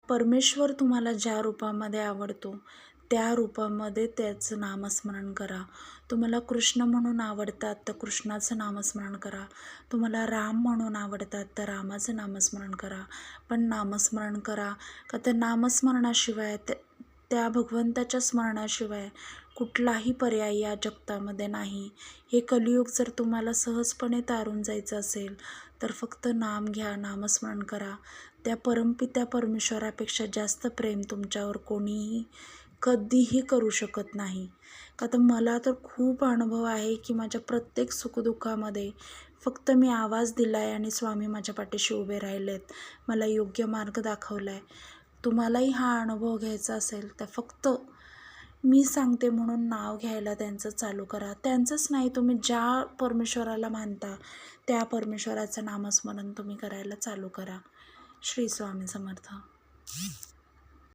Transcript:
परमेश्वर तुम्हाला ज्या रूपामध्ये आवडतो त्या रूपामध्ये त्याचं नामस्मरण करा. तुम्हाला कृष्ण म्हणून आवडतात तर कृष्णाचं नामस्मरण करा. तुम्हाला राम म्हणून आवडतात तर रामाचं नामस्मरण करा. पण नामस्मरण करा, का त्या नामस्मरणाशिवाय त्या भगवंताच्या स्मरणाशिवाय कुठलाही पर्याय या जगतामध्ये नाही. हे कलियुग जर तुम्हाला सहजपणे तारून जायचं असेल तर फक्त नाम घ्या, नामस्मरण करा. त्या परमपित्या परमेश्वरापेक्षा जास्त प्रेम तुमच्यावर कोणीही कधीही करू शकत नाही. का तर मला तर खूप अनुभव आहे की माझ्या प्रत्येक सुखदुःखामध्ये फक्त मी आवाज दिला आहे आणि स्वामी माझ्या पाठीशी उभे राहिलेत, मला योग्य मार्ग दाखवला आहे. तुम्हालाही हा अनुभव घ्यायचा असेल तर फक्त मी सांगते म्हणून नाव घ्यायला त्यांचं चालू करा. त्यांचंच नाही, तुम्ही ज्या परमेश्वराला मानता त्या परमेश्वराचं नामस्मरण तुम्ही करायला चालू करा. श्री स्वामी समर्थ.